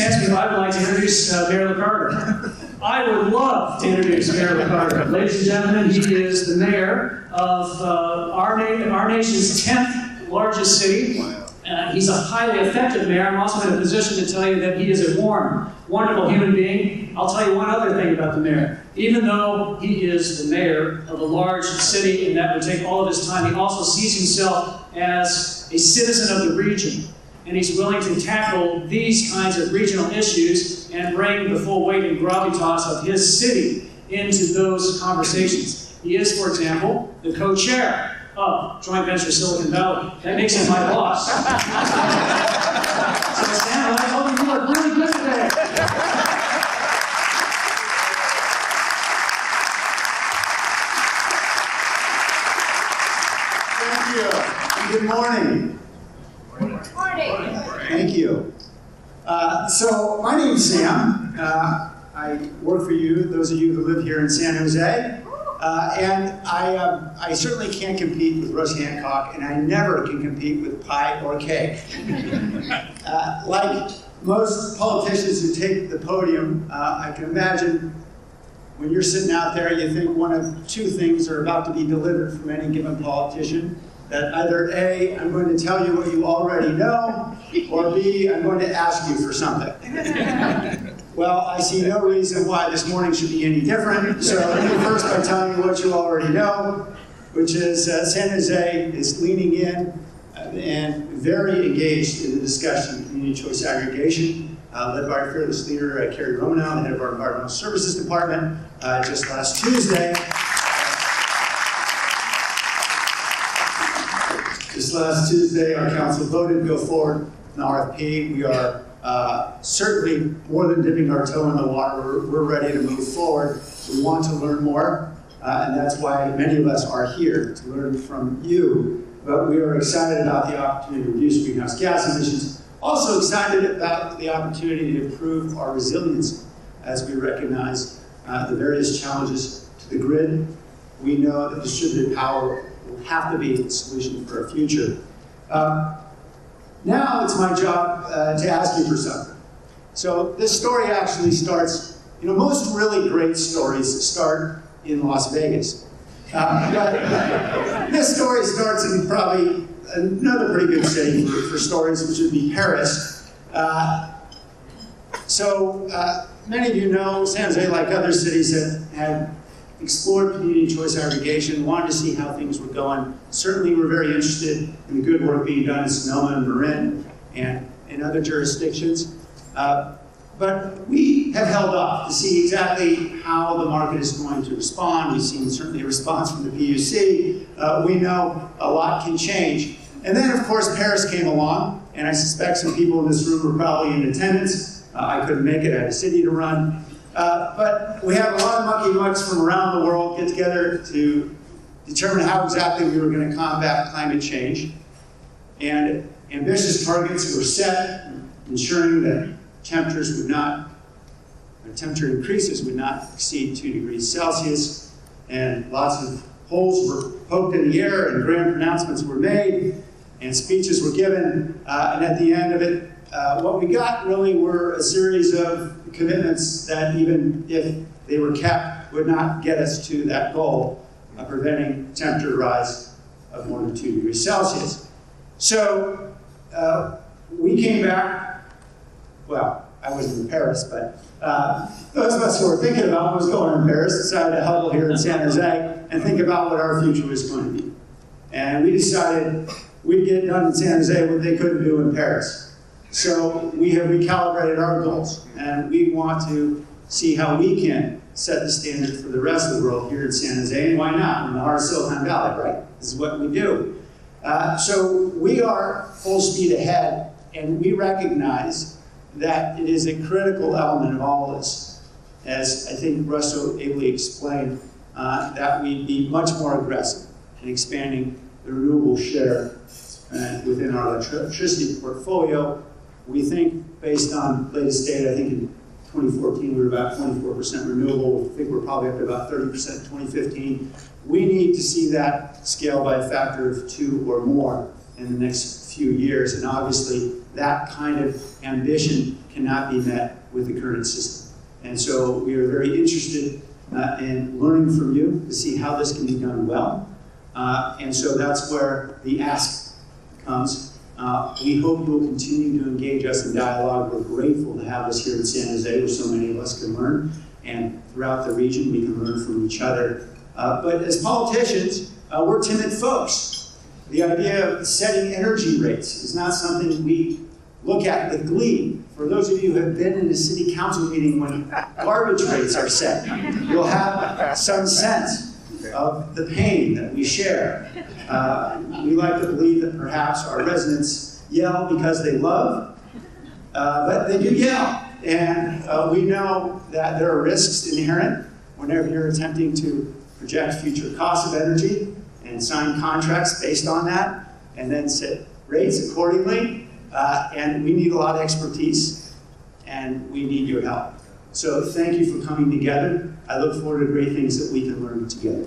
asked me if I'd like to introduce Mayor Liccardo. I would love to introduce Mayor Liccardo. Ladies and gentlemen, he is the mayor of our nation's 10th largest city. Wow. He's a highly effective mayor. I'm also in a position to tell you that he is a warm, wonderful human being. I'll tell you one other thing about the mayor. Even though he is the mayor of a large city and that would take all of his time, he also sees himself as a citizen of the region. And he's willing to tackle these kinds of regional issues and bring the full weight and gravitas of his city into those conversations. He is, for example, the co-chair of Joint Venture Silicon Valley. That makes him my boss. So Sam, I told you look really good today. Thank you. Good morning. Thank you. So my name is Sam. I work for you, those of you who live here in San Jose. And I certainly can't compete with Russ Hancock, and I never can compete with pie or cake. Like most politicians who take the podium, I can imagine when you're sitting out there, you think one of two things are about to be delivered from any given politician. That either A, I'm going to tell you what you already know, or B, I'm going to ask you for something. Well, I see no reason why this morning should be any different. So let me first by telling you what you already know, which is San Jose is leaning in and very engaged in the discussion of community choice aggregation, led by our fearless leader, Carrie Romanow, the head of our Environmental Services Department, just last Tuesday. Just last Tuesday, our council voted to go forward with an RFP. We are certainly more than dipping our toe in the water. We're ready to move forward. We want to learn more, and that's why many of us are here, to learn from you. But we are excited about the opportunity to reduce greenhouse gas emissions. Also excited about the opportunity to improve our resilience as we recognize the various challenges to the grid. We know that distributed power will have to be the solution for our future. Now it's my job to ask you for something. So this story actually starts, most really great stories start in Las Vegas. But this story starts in probably another pretty good city for stories, which would be Paris. Many of you know San Jose, like other cities, had explored community choice aggregation, wanted to see how things were going. Certainly we're very interested in the good work being done in Sonoma and Marin and in other jurisdictions. But we have held off to see exactly how the market is going to respond. We've seen certainly a response from the PUC. We know a lot can change. And then, of course, Paris came along, and I suspect some people in this room were probably in attendance. I couldn't make it, I had a city to run. But we have a lot of mucky mucks from around the world get together to determine how exactly we were going to combat climate change. And ambitious targets were set, ensuring that temperature increases would not exceed 2 degrees Celsius. And lots of holes were poked in the air, and grand pronouncements were made, and speeches were given. And at the end of it, what we got really were a series of commitments that, even if they were kept, would not get us to that goal of preventing temperature rise of more than 2 degrees Celsius. So we came back. Well, I wasn't in Paris, but those of us who were thinking about what was going on in Paris decided to huddle here in San Jose and think about what our future was going to be. And we decided we'd get done in San Jose what they couldn't do in Paris. So we have recalibrated our goals, and we want to see how we can set the standard for the rest of the world here in San Jose, and why not? In the heart of Silicon Valley, right? This is what we do. So we are full speed ahead, and we recognize that it is a critical element of all this, as I think Russ so ably explained, that we be much more aggressive in expanding the renewable share within our electricity portfolio. We think, based on latest data, I think in 2014 we were about 24% renewable. I think we're probably up to about 30% in 2015. We need to see that scale by a factor of 2 or more in the next few years, and obviously that kind of ambition cannot be met with the current system. And so we are very interested in learning from you to see how this can be done well. And so that's where the ask comes. We hope you'll continue to engage us in dialogue. We're grateful to have us here in San Jose, where so many of us can learn. And throughout the region, we can learn from each other. But as politicians, we're timid folks. The idea of setting energy rates is not something we look at with glee. For those of you who have been in a city council meeting when garbage rates are set, you'll have some sense of the pain that we share. We like to believe that perhaps our residents yell because they love, but they do yell. And we know that there are risks inherent whenever you're attempting to project future costs of energy and sign contracts based on that, and then set rates accordingly. And we need a lot of expertise, and we need your help. So thank you for coming together. I look forward to great things that we can learn together.